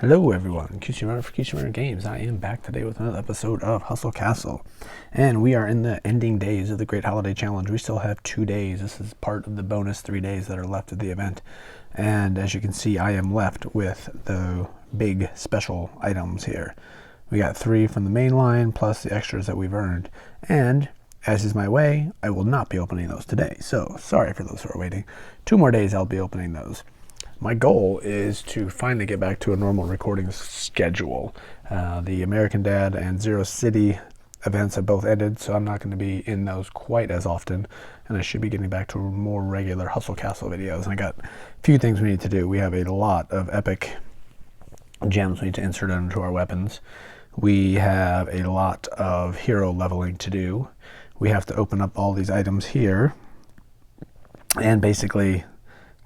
Hello everyone, QC for QC Games. I am back today with another episode of Hustle Castle. And we are in the ending days of the Great Holiday Challenge. We still have 2 days. This is part of the bonus 3 days that are left of the event. And as you can see, I am left with the big special items here. We got 3 from the main line, plus the extras that we've earned. And, as is my way, I will not be opening those today. So, sorry for those who are waiting. 2 more days I'll be opening those. My goal is to finally get back to a normal recording schedule. The American Dad and Zero City events have both ended, so I'm not going to be in those quite as often, and I should be getting back to more regular Hustle Castle videos. And I got a few things we need to do. We have a lot of epic gems we need to insert into our weapons. We have a lot of hero leveling to do. We have to open up all these items here, and basically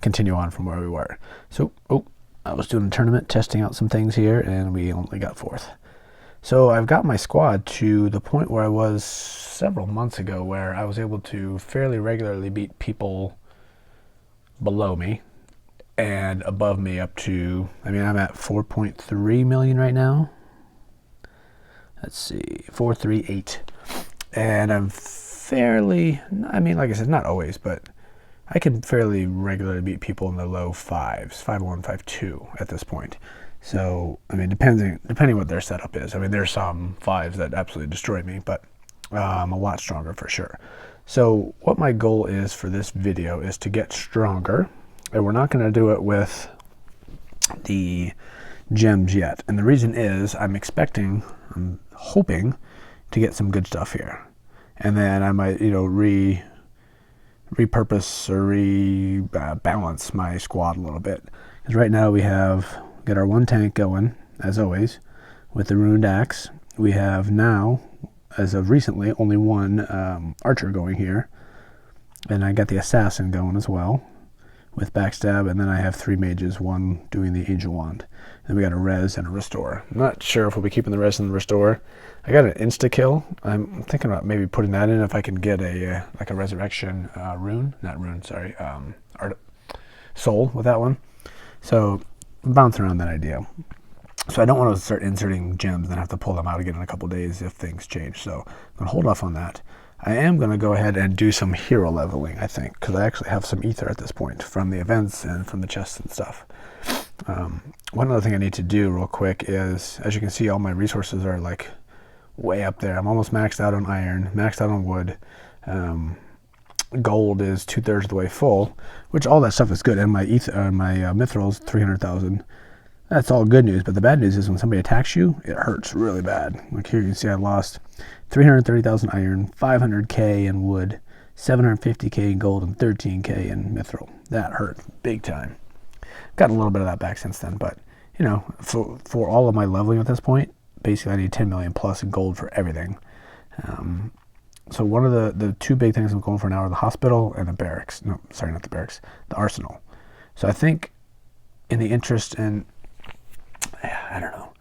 continue on from where we were. So, I was doing a tournament, testing out some things here, and we only got 4th. So I've got my squad to the point where I was several months ago, where I was able to fairly regularly beat people below me and above me up to, I'm at 4.3 million right now. Let's see, 438. And I'm fairly, like I said, not always, but I can fairly regularly beat people in the low 5s, 5-1, 5-2 at this point. So, depending what their setup is. There's some 5s that absolutely destroy me, but I'm a lot stronger for sure. So, what my goal is for this video is to get stronger, and we're not going to do it with the gems yet. And the reason is I'm hoping to get some good stuff here. And then I might, repurpose or rebalance my squad a little bit, because right now we got our 1 tank going as always with the ruined axe. We have now, as of recently, only 1 archer going here, and I got the assassin going as well with backstab, and then I have 3 mages, 1 doing the angel wand, and we got a res and a restore. I'm not sure if we'll be keeping the res and the restore. I got an insta kill. I'm thinking about maybe putting that in if I can get a resurrection soul with that one. So I'm bouncing around that idea. So I don't want to start inserting gems and then have to pull them out again in a couple days if things change. So I'm going to hold off on that. I am going to go ahead and do some hero leveling, I think, because I actually have some ether at this point from the events and from the chests and stuff. One other thing I need to do real quick is, as you can see, all my resources are like way up there. I'm almost maxed out on iron, maxed out on wood. Gold is 2/3 of the way full, which all that stuff is good. And my mithril 300,000. That's all good news, but the bad news is when somebody attacks you, it hurts really bad. Like here you can see I lost 330,000 iron, 500k in wood, 750k in gold, and 13k in mithril. That hurt big time. Got a little bit of that back since then, but for all of my leveling at this point, basically I need 10 million plus in gold for everything. So one of the 2 big things I'm going for now are the hospital and the barracks. No, sorry, not the barracks, the arsenal. So I think in the interest in, I don't know,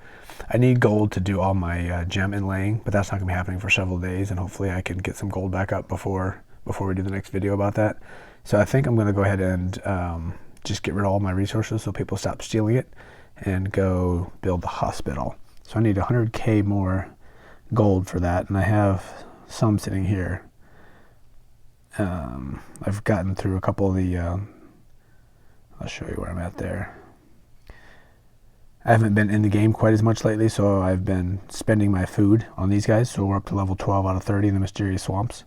I need gold to do all my gem inlaying, but that's not going to be happening for several days, and hopefully I can get some gold back up before we do the next video about that. So I think I'm going to go ahead and just get rid of all my resources so people stop stealing it and go build the hospital. So I need 100k more gold for that, and I have some sitting here. I've gotten through a couple of the, I'll show you where I'm at there. I haven't been in the game quite as much lately, so I've been spending my food on these guys, so we're up to level 12 out of 30 in the mysterious swamps.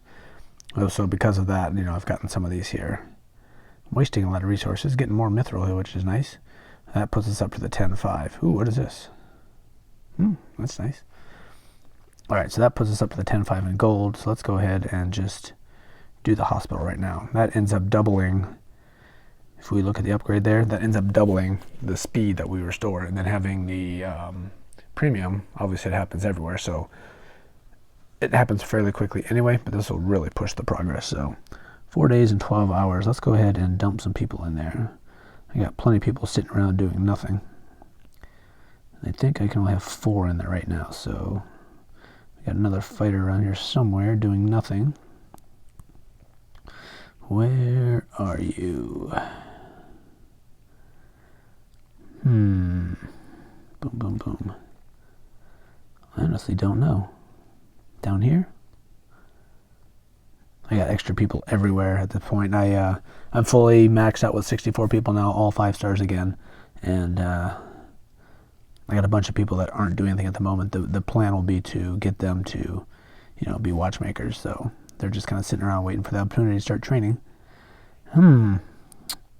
So because of that, I've gotten some of these here. I'm wasting a lot of resources, getting more mithril here, which is nice. That puts us up to the 10-5. Ooh, what is this? That's nice. Alright, so that puts us up to the 10-5 in gold, so let's go ahead and just do the hospital right now. That ends up doubling, if we look at the upgrade there, that ends up doubling the speed that we restore, and then having the premium, obviously it happens everywhere, so it happens fairly quickly anyway, but this will really push the progress. So 4 days and 12 hours. Let's go ahead and dump some people in there. I got plenty of people sitting around doing nothing. I think I can only have 4 in there right now, so we got another fighter around here somewhere doing nothing. Where are you? honestly don't know. Down here? I got extra people everywhere at this point. I'm fully maxed out with 64 people now, all 5 stars again. And I got a bunch of people that aren't doing anything at the moment. The plan will be to get them to, be watchmakers. So they're just kind of sitting around waiting for the opportunity to start training.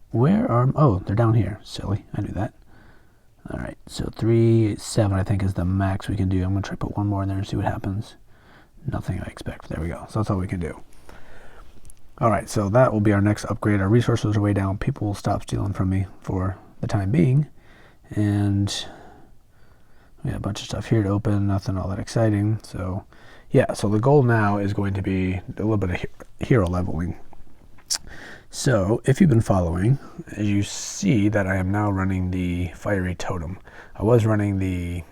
Where are... Oh, they're down here. Silly. I knew that. All right. So 7, I think, is the max we can do. I'm going to try to put one more in there and see what happens. Nothing I expect. There we go. So that's all we can do. All right. So that will be our next upgrade. Our resources are way down. People will stop stealing from me for the time being. And we got a bunch of stuff here to open. Nothing all that exciting. So, yeah. So the goal now is going to be a little bit of hero leveling. So, if you've been following, you see that I am now running the Fiery Totem. I was running the,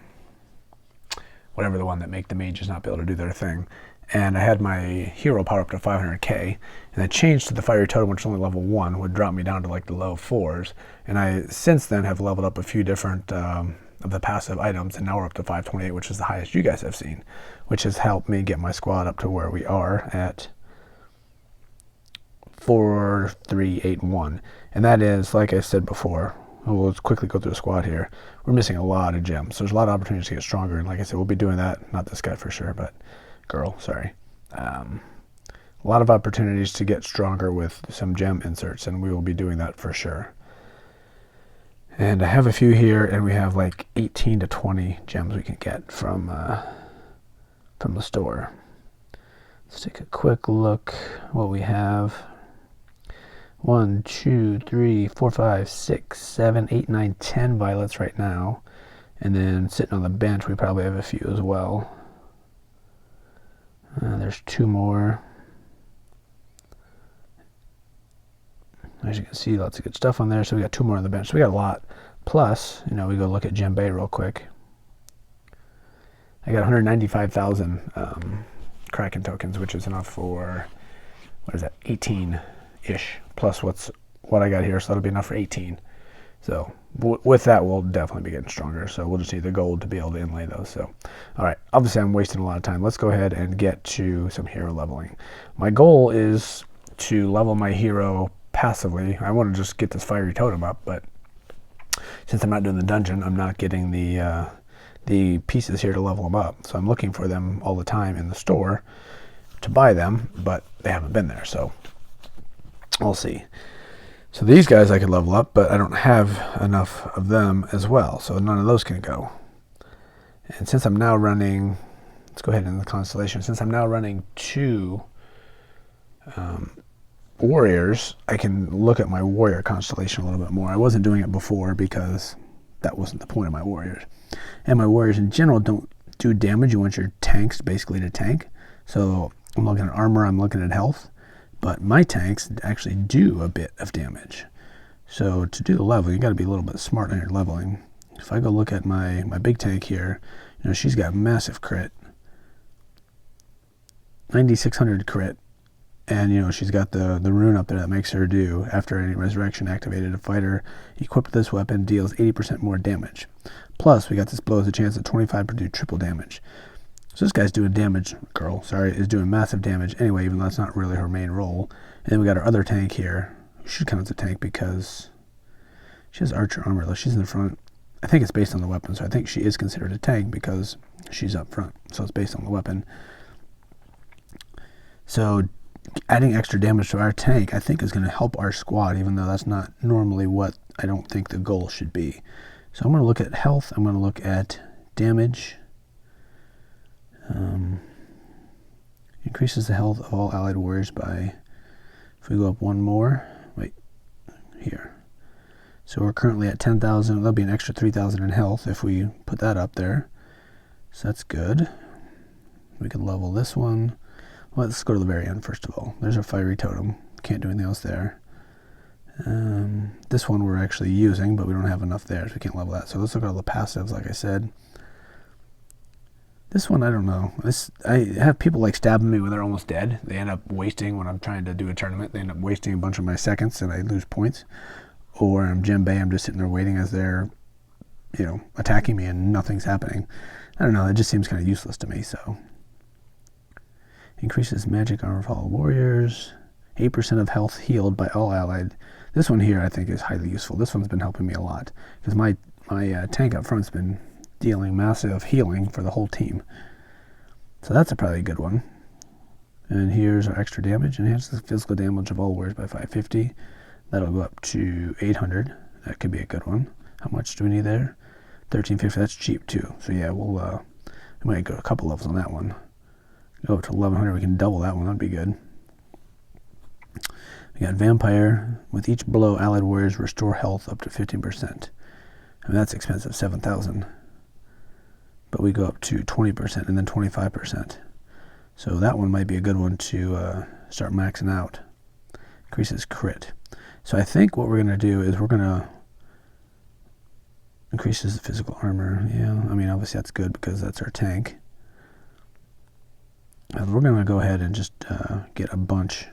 whatever the one that make the mages not be able to do their thing. And I had my hero power up to 500k, and I changed to the Fiery Totem, which is only level 1, would drop me down to like the low 4s. And I, since then, have leveled up a few different of the passive items, and now we're up to 528, which is the highest you guys have seen, which has helped me get my squad up to where we are at 4, 3, 8, and 1. And that is, like I said before, we'll quickly go through the squad here. We're missing a lot of gems. So there's a lot of opportunities to get stronger. And like I said, we'll be doing that. Not this guy for sure, but girl, sorry. A lot of opportunities to get stronger with some gem inserts, and we will be doing that for sure. And I have a few here, and we have like 18 to 20 gems we can get from the store. Let's take a quick look what we have. 1, 2, 3, 4, 5, 6, 7, 8, 9, 10 violets right now. And then sitting on the bench, we probably have a few as well. There's 2 more. As you can see, lots of good stuff on there. So we got 2 more on the bench. So we got a lot. Plus, we go look at Gem Bay real quick. I got 195,000 Kraken tokens, which is enough for, 18-ish. Plus what I got here, so that'll be enough for 18. So with that, we'll definitely be getting stronger. So we'll just need the gold to be able to inlay those. So, all right, obviously I'm wasting a lot of time. Let's go ahead and get to some hero leveling. My goal is to level my hero passively. I want to just get this Fiery Totem up, but since I'm not doing the dungeon, I'm not getting the pieces here to level them up. So I'm looking for them all the time in the store to buy them, but they haven't been there. So we'll see. So these guys I could level up, but I don't have enough of them as well. So none of those can go. And since I'm now running, let's go ahead in the constellation. Since I'm now running 2 warriors, I can look at my warrior constellation a little bit more. I wasn't doing it before because that wasn't the point of my warriors. And my warriors in general don't do damage. You want your tanks basically to tank. So I'm looking at armor, I'm looking at health. But my tanks actually do a bit of damage. So to do the level, you got to be a little bit smart in your leveling. If I go look at my big tank here, she's got massive crit. 9,600 crit. And, she's got the rune up there that makes her do, after any resurrection activated, a fighter equipped with this weapon deals 80% more damage. Plus, we got this blow as a chance at 25 to do triple damage. So this guy's doing damage, is doing massive damage anyway, even though that's not really her main role. And then we got our other tank here, who should count as a tank because she has archer armor, though she's in the front. I think it's based on the weapon, so I think she is considered a tank because she's up front. So it's based on the weapon. So adding extra damage to our tank, I think, is going to help our squad, even though that's not normally what I don't think the goal should be. So I'm going to look at health, I'm going to look at damage. Increases the health of all allied warriors by, if we go up one more, here. So we're currently at 10,000. That'll be an extra 3,000 in health if we put that up there. So that's good. We can level this one. Well, let's go to the very end first of all. There's our Fiery Totem. Can't do anything else there. This one we're actually using, but we don't have enough there, so we can't level that. So let's look at all the passives, like I said. This one, I don't know. I have people like stabbing me when they're almost dead. They end up wasting when I'm trying to do a tournament. They end up wasting a bunch of my seconds and I lose points. Or I'm Gem Bay, I'm just sitting there waiting as they're, attacking me and nothing's happening. I don't know, it just seems kind of useless to me. So increases magic armor for all warriors, 8% of health healed by all allied. This one here I think is highly useful. This one's been helping me a lot because my tank up front's been dealing massive healing for the whole team. So that's probably a good one. And here's our extra damage. Enhances the physical damage of all warriors by 550. That'll go up to 800. That could be a good one. How much do we need there? 1350. That's cheap too. So yeah, we might go a couple levels on that one. Go up to 1100. We can double that one. That'd be good. We got Vampire. With each blow, allied warriors restore health up to 15%. I mean, that's expensive, 7,000. But we go up to 20% and then 25%. So that one might be a good one to start maxing out. Increases crit. So I think what we're going to do is we're going to increases the physical armor. Yeah, I mean, obviously that's good because that's our tank. We're going to go ahead and just get a bunch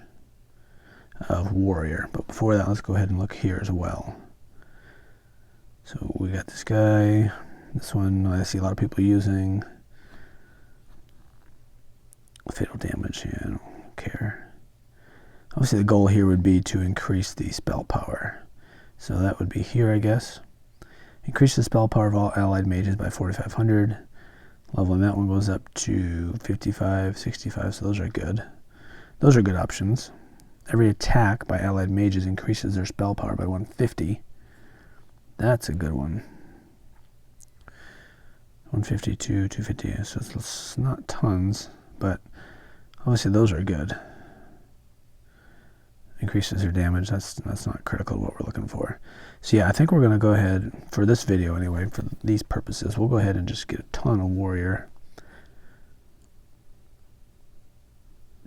of warrior. But before that, let's go ahead and look here as well. So we got this guy. This one I see a lot of people using. Fatal damage, yeah, I don't care. Obviously the goal here would be to increase the spell power. So that would be here, I guess. Increase the spell power of all allied mages by 4,500. Leveling that one goes up to 55, 65, so those are good. Those are good options. Every attack by allied mages increases their spell power by 150. That's a good one. 152, 250, so it's not tons, but obviously those are good. Increases their damage, that's not critical to what we're looking for. So yeah, I think we're going to go ahead, for this video anyway, for these purposes, we'll go ahead and just get a ton of warrior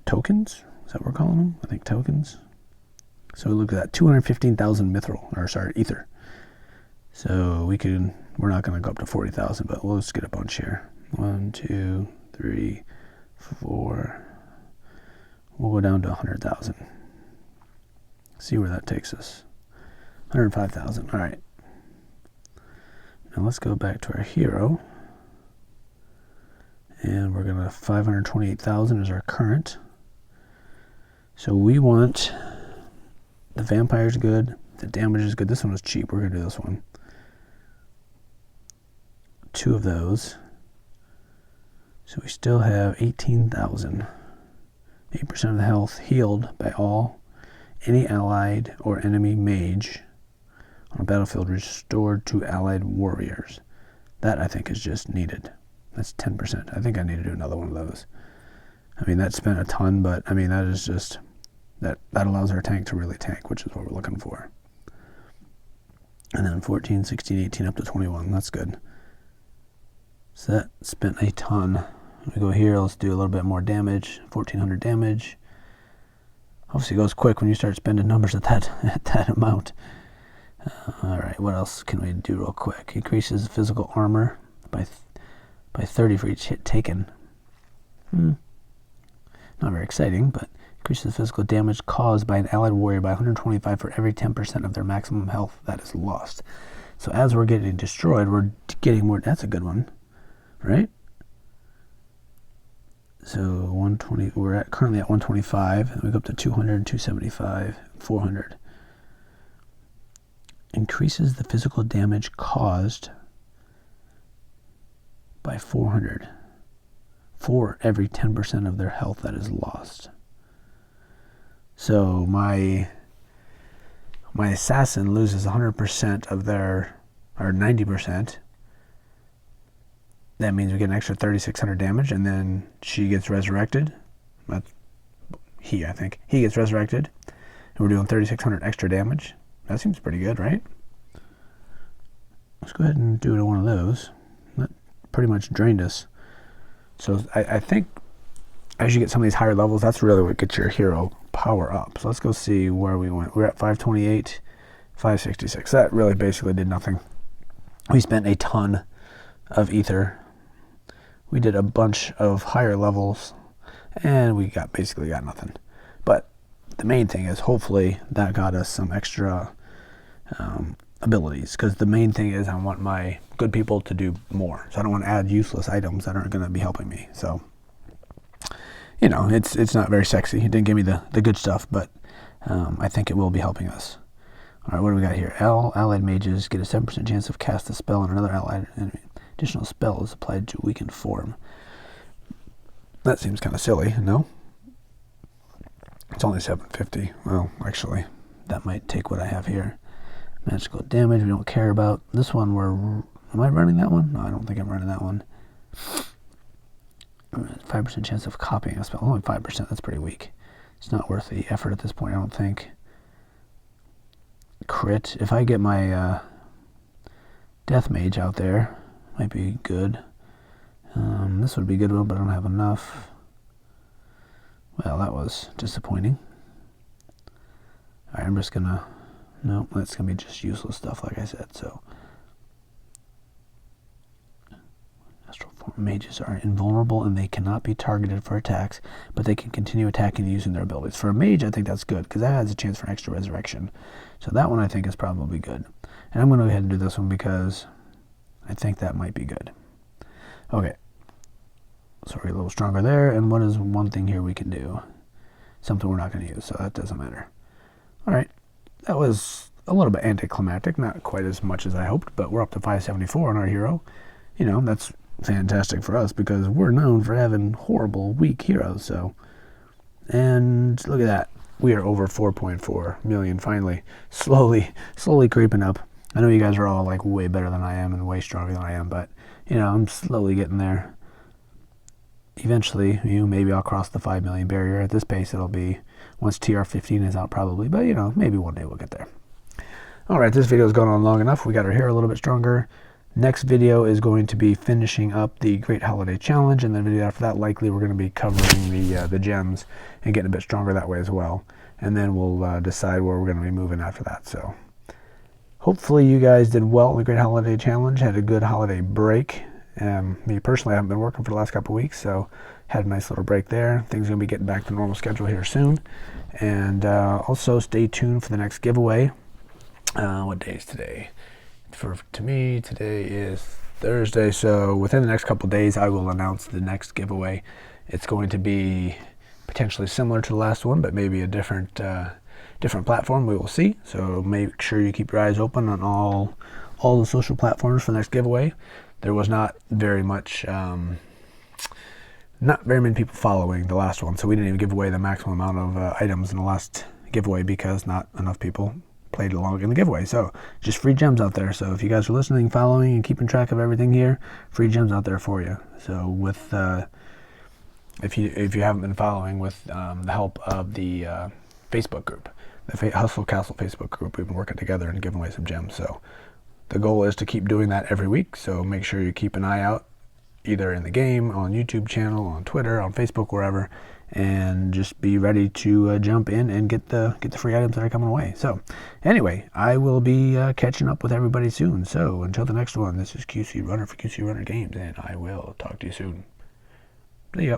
tokens. Is that what we're calling them? I think tokens. So look at that, 215,000 ether. So we're not going to go up to 40,000, but we'll just get a bunch here. 1, 2, 3, 4. We'll go down to 100,000. See where that takes us. 105,000. All right. Now let's go back to our hero. And we're going to 528,000 is our current. So we want the vampire's good. The damage is good. This one was cheap. We're going to do this one. 2 of those. So we still have 18,000. 8% of the health healed by any allied or enemy mage on a battlefield restored to allied warriors. That I think is just needed. That's 10%. I think I need to do another one of those. I mean, that spent a ton, but I mean, that is just, that allows our tank to really tank, which is what we're looking for. And then 14, 16, 18, up to 21. That's good. So that spent a ton. We go here, let's do a little bit more damage. 1,400 damage. Obviously it goes quick when you start spending numbers at that amount. All right, what else can we do real quick? Increases physical armor by 30 for each hit taken. Not very exciting, but increases physical damage caused by an allied warrior by 125 for every 10% of their maximum health that is lost. So as we're getting destroyed, we're getting more. That's a good one, right? So 120. We're currently at 125, and we go up to 200, 275, 400. Increases the physical damage caused by 400 for every 10% of their health that is lost. So my assassin loses 100% of their, or 90%. That means we get an extra 3,600 damage, and then she gets resurrected. That's I think. He gets resurrected, and we're doing 3,600 extra damage. That seems pretty good, right? Let's go ahead and do one of those. That pretty much drained us. So I think as you get some of these higher levels, that's really what gets your hero power up. So let's go see where we went. We're at 528, 566. That really basically did nothing. We spent a ton of ether. We did a bunch of higher levels, and we basically got nothing. But the main thing is hopefully that got us some extra abilities, because the main thing is I want my good people to do more. So I don't want to add useless items that aren't going to be helping me. So, you know, it's not very sexy. It didn't give me the good stuff, but I think it will be helping us. All right, what do we got here? Allied mages get a 7% chance of cast a spell on another allied enemy. Additional spell is applied to weakened form. That seems kind of silly, no? It's only 750. Well, actually, that might take what I have here. Magical damage we don't care about. This one am I running that one? No, I don't think I'm running that one. 5% chance of copying a spell. Only 5%, that's pretty weak. It's not worth the effort at this point, I don't think. Crit. If I get my Death Mage out there, might be good. This would be a good one, but I don't have enough. Well, that was disappointing. Alright, I'm just gonna... No, that's gonna be just useless stuff, like I said, so... Astral Form mages are invulnerable and they cannot be targeted for attacks, but they can continue attacking using their abilities. For a mage, I think that's good, because that has a chance for an extra resurrection. So that one I think is probably good. And I'm going to go ahead and do this one because I think that might be good. Okay. So we're a little stronger there. And what is one thing here we can do? Something we're not going to use, so that doesn't matter. All right. That was a little bit anticlimactic. Not quite as much as I hoped, but we're up to 574 on our hero. You know, that's fantastic for us because we're known for having horrible, weak heroes. So, and look at that. We are over 4.4 million finally. Slowly creeping up. I know you guys are all like way better than I am and way stronger than I am, but you know, I'm slowly getting there. Eventually, you know, maybe I'll cross the 5 million barrier. At this pace, it'll be once TR15 is out probably, but you know, maybe one day we'll get there. All right, this video's gone on long enough. We got our hair a little bit stronger. Next video is going to be finishing up the Great Holiday Challenge, and then the video after that, likely we're going to be covering the gems and getting a bit stronger that way as well. And then we'll decide where we're going to be moving after that. So hopefully you guys did well in the Great Holiday Challenge, had a good holiday break. Me personally, I haven't been working for the last couple of weeks, so had a nice little break there. Things are going to be getting back to normal schedule here soon. And also stay tuned for the next giveaway. What day is today? To me, today is Thursday, so within the next couple days I will announce the next giveaway. It's going to be potentially similar to the last one, but maybe a different platform. We will see. So make sure you keep your eyes open on all the social platforms for the next giveaway. There was not very much, not very many people following the last one, so we didn't even give away the maximum amount of items in the last giveaway because not enough people played along in the giveaway. So just free gems out there. So if you guys are listening, following, and keeping track of everything here, free gems out there for you. So with if you haven't been following, with the help of the Facebook group, the Hustle Castle Facebook group, we've been working together and giving away some gems. So the goal is to keep doing that every week. So make sure you keep an eye out, either in the game, on YouTube channel, on Twitter, on Facebook, wherever, and just be ready to jump in and get the free items that are coming away. So anyway, I will be catching up with everybody soon. So until the next one, this is QC Runner for QC Runner Games, and I will talk to you soon. See ya.